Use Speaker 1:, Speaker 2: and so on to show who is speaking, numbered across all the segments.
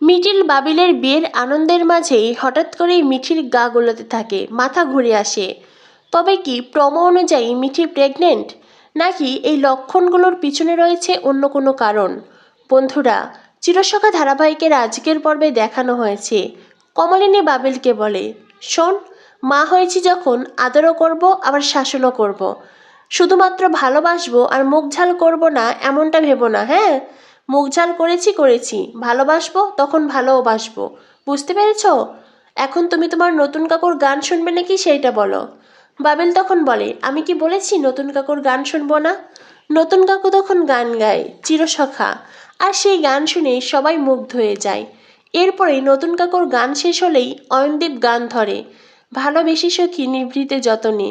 Speaker 1: মিঠিল বাবিলের বিয়ের আনন্দের মাঝেই হঠাৎ করেই মিঠির গা গোলাতে থাকে, মাথা ঘুরে আসে। তবে কি প্রমো অনুযায়ী মিঠি প্রেগনেন্ট, নাকি এই লক্ষণগুলোর পিছনে রয়েছে অন্য কোনো কারণ? বন্ধুরা, চিরসখা ধারাবাহিকের আজকের পর্বে দেখানো হয়েছে কমলিনী বাবিলকে বলে, শোন, মা হয়েছি যখন আদরও করব, আবার শাসনও করব। শুধুমাত্র ভালোবাসবো আর মুখ ঝাল করব না এমনটা ভেবো না, হ্যাঁ? মুখ ঝাল করেছি, ভালোবাসবো তখন ভালোও বাসবো। বুঝতে পেরেছ? এখন তুমি তোমার নতুন কাকুর গান শুনবে নাকি সেইটা বলো। বাবিল তখন বলে, আমি কি বলেছি নতুন কাকুর গান শুনবো না? নতুন কাকু তখন গান গায় চিরসখা, আর সেই গান শুনেই সবাই মুগ্ধ হয়ে যায়। এরপরেই নতুন কাকুর গান শেষ হলেই অয়নদীপ গান ধরে, ভালোবেসে সখী নিভৃতে যতনে।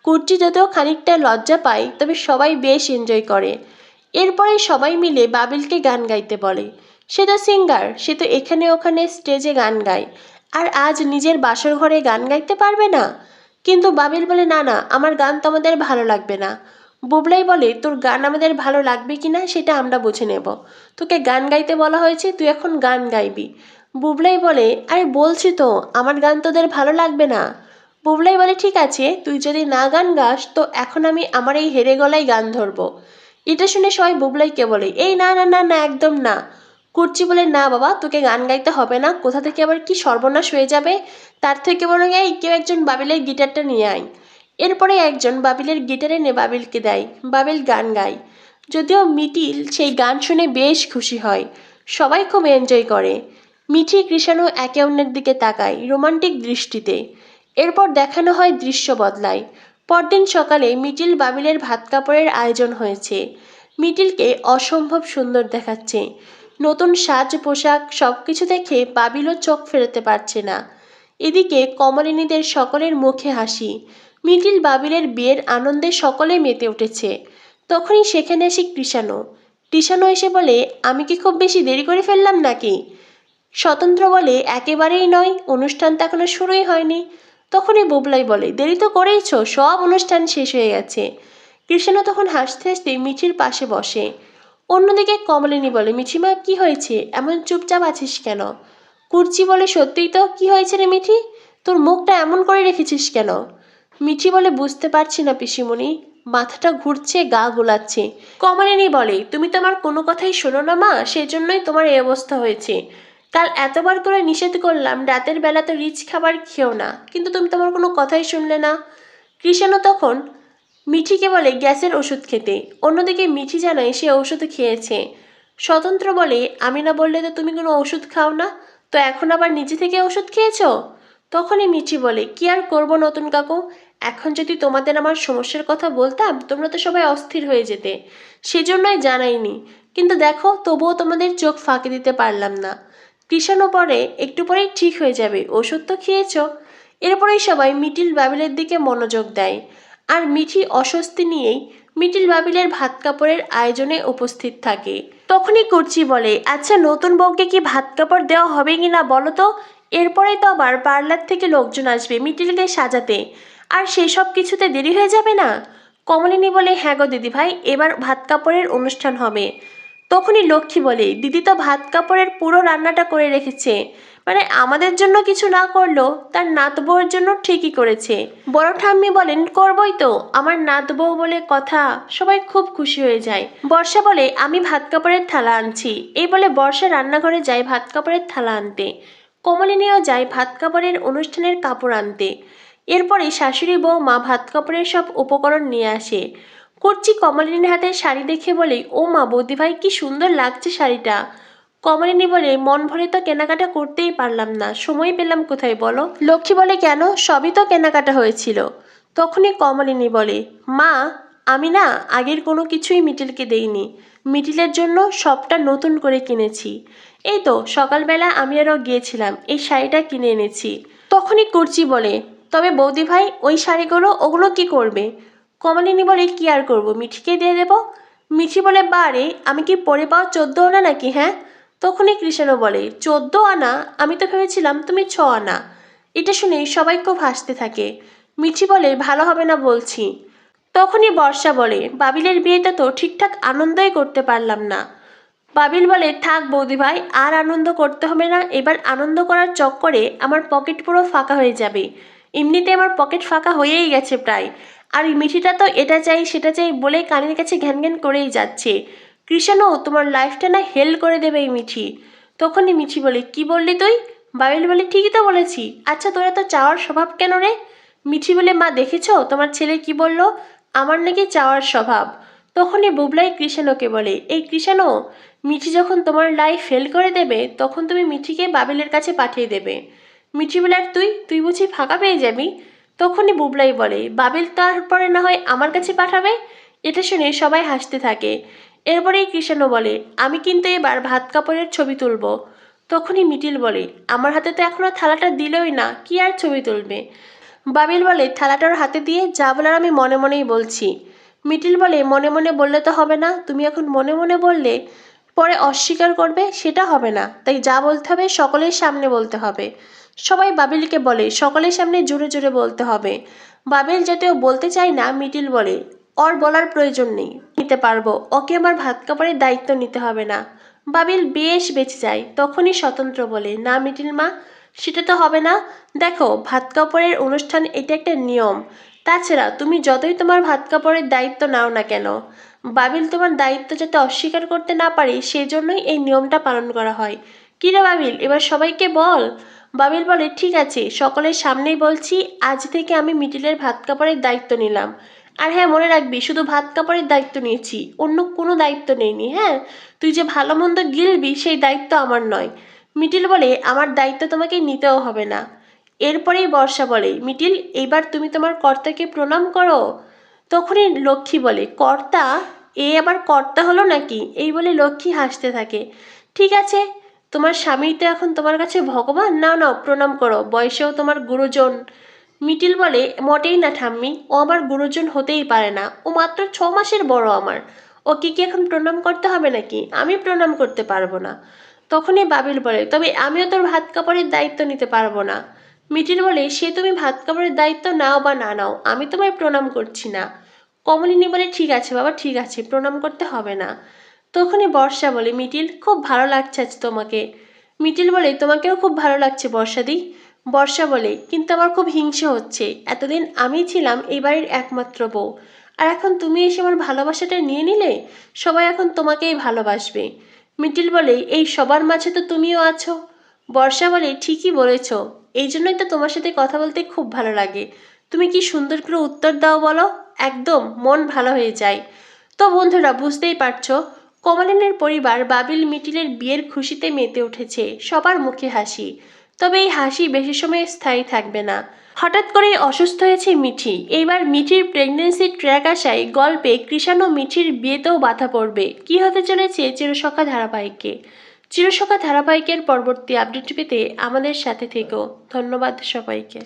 Speaker 1: কুর্চি যদিও খানিকটা লজ্জা পায়, তবে সবাই বেশ এনজয় করে। এরপরে সবাই মিলে বাবিলকে গান গাইতে বলে। সে তো সিঙ্গার, সে তো এখানে ওখানে স্টেজে গান গায়, আর আজ নিজের বাসর ঘরে গান গাইতে পারবে না? কিন্তু বাবিল বলে, না না, আমার গান তো আমাদের ভালো লাগবে না। বুবলাই বলে, তোর গান আমাদের ভালো লাগবে কি না সেটা আমরা বুঝে নেব। তোকে গান গাইতে বলা হয়েছে, তুই এখন গান গাইবি। বুবলাই বলে, আরে বলছি তো আমার গান তোদের ভালো লাগবে না। বুবলাই বলে, ঠিক আছে, তুই যদি না গান গাস তো এখন আমি আমার এই হেরে গলায় গান ধরবো। এটা শুনে সবাই বুবলাইকে বলে, এই না না না না, একদম না। কুর্চি বলে, না বাবা, তোকে গান গাইতে হবে না, কোথা থেকে আবার কি সর্বনাশ হয়ে যাবে। তার থেকে বরং এই কেউ একজন বাবিলের গিটারটা নিয়ে আয়। এরপরে একজন বাবিলের গিটার এনে বাবিলকে দেয়, বাবিল গান গায়। যদিও মিঠিল সেই গান শুনে বেশ খুশি হয়, সবাই খুব এনজয় করে। মিঠি কৃষাণু একে অন্যের দিকে তাকায় রোমান্টিক দৃষ্টিতে। এরপর দেখানো হয় দৃশ্য বদলায়। পরদিন সকালে মিঠিল বাবিলের ভাত কাপড়ের আয়োজন হয়েছে। মিঠিলকে অসম্ভব সুন্দর দেখাচ্ছে। নতুন সাজ পোশাক সব কিছু দেখে বাবিলও চোখ ফেরাতে পারছে না। এদিকে কমলিনীদের সকলের মুখে হাসি। মিঠিল বাবিলের বিয়ের আনন্দে সকলে মেতে উঠেছে। তখনই সেখানে আসে কৃষাণু। কৃষাণু এসে বলে, আমি কি খুব বেশি দেরি করে ফেললাম নাকি? স্বতন্ত্র বলে, একেবারেই নয়, অনুষ্ঠান তো এখনো শুরুই হয়নি। তখনই বুবলাই বলে, দেরি তো করেইছ, সব অনুষ্ঠান শেষ হয়ে গেছে। কৃষ্ণা তখন হাসতে হাসতে মিঠির পাশে বসে। অন্যদিকে কমলিনী বলে, মিঠিমা, কি হয়েছে, এমন চুপচাপ আছিস কেন? কুর্চি বলে, সত্যিই তো, কি হয়েছে রে মিঠি, তোর মুখটা এমন করে রেখেছিস কেন? মিঠি বলে, বুঝতে পারছি না পিসিমণি, মাথাটা ঘুরছে, গা গোলাচ্ছে। কমলিনী বলে, তুমি তো আমার কোনো কথাই শোনো না মা, সেজন্যই তোমার এই অবস্থা হয়েছে। কাল এতবার করে নিষেধ করলাম রাতের বেলা তো রিচ খাবার খেও না, কিন্তু তুমি তো আমার কোনো কথাই শুনলে না। কৃষাণু তখন মিঠিকে বলে গ্যাসের ওষুধ খেতে। অন্যদিকে মিঠি জানায় সে ওষুধ খেয়েছে। স্বতন্ত্র বলে, আমি না বললে তো তুমি কোনো ওষুধ খাও না, তো এখন আবার নিজে থেকে ওষুধ খেয়েছো? তখনই মিঠি বলে, কি আর করবো নতুন কাকু, এখন যদি তোমাদের আমার সমস্যার কথা বলতাম তোমরা তো সবাই অস্থির হয়ে যেতে, সেজন্যই জানাইনি। কিন্তু দেখো, তবুও তোমাদের চোখ ফাঁকি দিতে পারলাম না। কৃষাণু পরে একটু পরেই ঠিক হয়ে যাবে, ওষুধ তো খেয়েছ। এরপরেই সবাই মিঠিল বাবিলের দিকে মনোযোগ দেয়। আর মিঠি অস্বস্তি নিয়েই মিঠিল বাবিলের ভাত কাপড়ের আয়োজনে উপস্থিত থাকে। তখনই কুর্চি বলে, আচ্ছা নতুন বউকে কি ভাত কাপড় দেওয়া হবে কি না বলো তো? এরপরেই তো আবার পার্লার থেকে লোকজন আসবে মিঠিলকে সাজাতে, আর সেসব কিছুতে দেরি হয়ে যাবে না? কমলিনী বলে, হ্যাঁ গো দিদি ভাই, এবার ভাত কাপড়ের অনুষ্ঠান হবে। তখনই লক্ষ্মী বলে, দিদি তো ভাত কাপড়ের পুরো রান্নাটা করে রেখেছে, মানে আমাদের জন্য কিছু না করলেও তার নাত বউয়ের জন্য ঠিকই করেছে। বড় ঠাম্মি বলেন, করবই তো, আমার নাত বউ বলে কথা। সবাই খুব খুশি হয়ে যায়। বর্ষা বলে, আমি ভাত কাপড়ের থালা আনছি। এই বলে বর্ষা রান্নাঘরে যায় ভাত কাপড়ের থালা আনতে। কমলিনীও যায় ভাত কাপড়ের অনুষ্ঠানের কাপড় আনতে। এরপরে শাশুড়ি বউ মা ভাত কাপড়ের সব উপকরণ নিয়ে আসে। কুর্চি কমলিনীর হাতে শাড়ি দেখে বলে, ও মা, বৌদি ভাই, কি সুন্দর লাগছে শাড়িটা। কমলিনী বলে, মন ভরে তো কেনাকাটা করতেই পারলাম না, সময় পেলাম কোথায় বলো। লক্ষ্মী বলে, কেন, সবই তো কেনাকাটা হয়েছিল। তখনই কমলিনী বলে, মা, আমি না আগের কোনো কিছুই মিঠিলকে দেইনি, মিঠিলের জন্য সবটা নতুন করে কিনেছি। এই তো সকালবেলা আমি আরও গিয়েছিলাম, এই শাড়িটা কিনে এনেছি। তখনই কুর্চি বলে, তবে বৌদি ভাই, ওই শাড়িগুলো ওগুলো কি করবে? কমলিনী বলে, কি আর করবো, মিঠিকে দিয়ে দেবো। মিঠি বলে, বারে, আমি কি পরে পাওয়া 14 আনা নাকি, হ্যাঁ? তখনই কৃষ্ণ বলে, 14 আনা? আমি তো ভেবেছিলাম তুমি 6 আনা। এটা শুনে সবাই খুব হাসতে থাকে। মিঠি বলে, ভালো হবে না বলছি। তখনই বর্ষা বলে, বাবিলের বিয়েটা তো ঠিকঠাক আনন্দই করতে পারলাম না। বাবিল বলে, থাক বৌদি ভাই, আর আনন্দ করতে হবে না। এবার আনন্দ করার চক্করে আমার পকেট পুরো ফাঁকা হয়ে যাবে। এমনিতে আমার পকেট ফাঁকা হয়েই গেছে প্রায়। আর এই মিঠিটা তো এটা চাই সেটা চাই বলে কানের কাছে ঘ্যান ঘ্যান করেই যাচ্ছে। কৃষাণু, তোমার লাইফটা না হেল করে দেবে এই মিঠি। তখনই মিঠি বলে, কি বললি তুই? বাবিল বলে, ঠিকই তো বলেছি। আচ্ছা তোরা তো চাওয়ার স্বভাব কেন রে? মিঠি বলে, মা দেখেছো তোমার ছেলে কি বলল, আমার নাকি চাওয়ার স্বভাব। তখনই বুবলাই কৃষাণুকে বলে, এই কৃষাণু, মিঠি যখন তোমার লাইফ ফেল করে দেবে তখন তুমি মিঠিকে বাবিলের কাছে পাঠিয়ে দেবে। মিঠি বলে, আর তুই তুই বুঝি ফাঁকা পেয়ে যাবি? তখনই বুবলাই বলে, বাবিল তারপরে না হয় আমার কাছে পাঠাবে। এটা শুনে সবাই হাসতে থাকে। এরপরেই কৃষাণু বলে, আমি কিন্তু এবার ভাত কাপড়ের ছবি তুলব। তখনই মিটিল বলে, আমার হাতে তো এখনো থালাটা দিলই না, কি আর ছবি তুলবে? বাবিল বলে, থালাটার হাতে দিয়ে যা বলার আমি মনে মনেই বলছি। মিটিল বলে, মনে মনে বললে তো হবে না, তুমি এখন মনে মনে বললে পরে অস্বীকার করবে, সেটা হবে না। তাই যা বলতে হবে সকলের সামনে বলতে হবে। সবাই বাবিলকে বলে, সকলের সামনে জোরে জোরে বলতে হবে। বাবিল যাতেও বলতে চায় না, মিটিল বলে, ওর বলার প্রয়োজন নেই, নিতে পারবো, ওকে আমার ভাত কাপড়ের দায়িত্ব নিতে হবে না। বাবিল বেশ বেঁচে যায়। তখনই স্বতন্ত্র বলে, না মিটিল মা, সেটা তো হবে না। দেখো, ভাত কাপড়ের অনুষ্ঠান এটা একটা নিয়ম। তাছাড়া তুমি যতই তোমার ভাত কাপড়ের দায়িত্ব নাও না কেন, বাবিল তোমার দায়িত্ব যাতে অস্বীকার করতে না পারে সেই জন্যই এই নিয়মটা পালন করা হয়। কী রে বাবিল, এবার সবাইকে বল। বাবিল বলে, ঠিক আছে, সকলের সামনেই বলছি, আজ থেকে আমি মিটিলের ভাত কাপড়ের দায়িত্ব নিলাম। আর হ্যাঁ, মনে রাখবি, শুধু ভাত কাপড়ের দায়িত্ব নিয়েছি, অন্য কোনো দায়িত্ব নেইনি। হ্যাঁ, তুই যে ভালো মন্দ গিলবি সেই দায়িত্ব আমার নয়। মিটিল বলে, আমার দায়িত্ব তোমাকে নিতেও হবে না। এরপরেই বর্ষা বলে, মিটিল, এইবার তুমি তোমার কর্তাকে প্রণাম করো। তখনই লক্ষ্মী বলে, কর্তা? এ আবার কর্তা হলো নাকি? এই বলে লক্ষ্মী হাসতে থাকে। ঠিক আছে, তোমার স্বামী তো এখন তোমার কাছে ভগবান, নাও নাও প্রণাম করো, বয়সেও তোমার গুরুজন। মিটিল বলে, মোটেই না ঠাম্মি, ও আমার গুরুজন হতেই পারে না, ও মাত্র 6 মাসের বড় আমার। ওকে কি এখন প্রণাম করতে হবে নাকি? আমি প্রণাম করতে পারবো না। তখনই বাবিল বলে, তবে আমিও তোর ভাত কাপড়ের দায়িত্ব নিতে পারবো না। মিটিল বলে, সে তুমি ভাত কাপড়ের দায়িত্ব নাও বা না নাও, আমি তোমায় প্রণাম করছি না। কমলিনী বলে, ঠিক আছে বাবা, ঠিক আছে, প্রণাম করতে হবে না। তখনই বর্ষা বলে, মিটিল, খুব ভালো লাগছে আজ তোমাকে। মিটিল বলে, তোমাকেও খুব ভালো লাগছে বর্ষাদি। বর্ষা বলে, কিন্তু আমার খুব হিংসে হচ্ছে, এতদিন আমি ছিলাম এই বাড়ির একমাত্র বউ, আর এখন তুমি এসে আমার ভালোবাসাটা নিয়ে নিলে, সবাই এখন তোমাকেই ভালোবাসবে। মিটিল বলে, এই সবার মাঝে তো তুমিও আছো। বর্ষা বলে, ঠিকই বলেছ, এই জন্যই তো তোমার সাথে কথা বলতে খুব ভালো লাগে। তুমি কি সুন্দর করে উত্তর দাও বলো, একদম মন ভালো হয়ে যায়। তো বন্ধুরা, বুঝতেই পারছো, কমলিনীর পরিবার বাবিল মিটিলের বিয়ের খুশিতে মেতে উঠেছে, সবার মুখে হাসি। তবে এই হাসি বেশি সময় স্থায়ী থাকবে না। হঠাৎ করেই অসুস্থ হয়েছে মিঠি। এইবার মিঠির প্রেগনেন্সির ট্র্যাক আসায় গল্পে কৃষাণ ও মিঠির বিয়েতেও বাধা পড়বে। কি হতে চলেছে চিরসখা ধারাবাহিকে? চিরসখা ধারাবাহিকের পরবর্তী আপডেট পেতে আমাদের সাথে থেকো। ধন্যবাদ সবাইকে।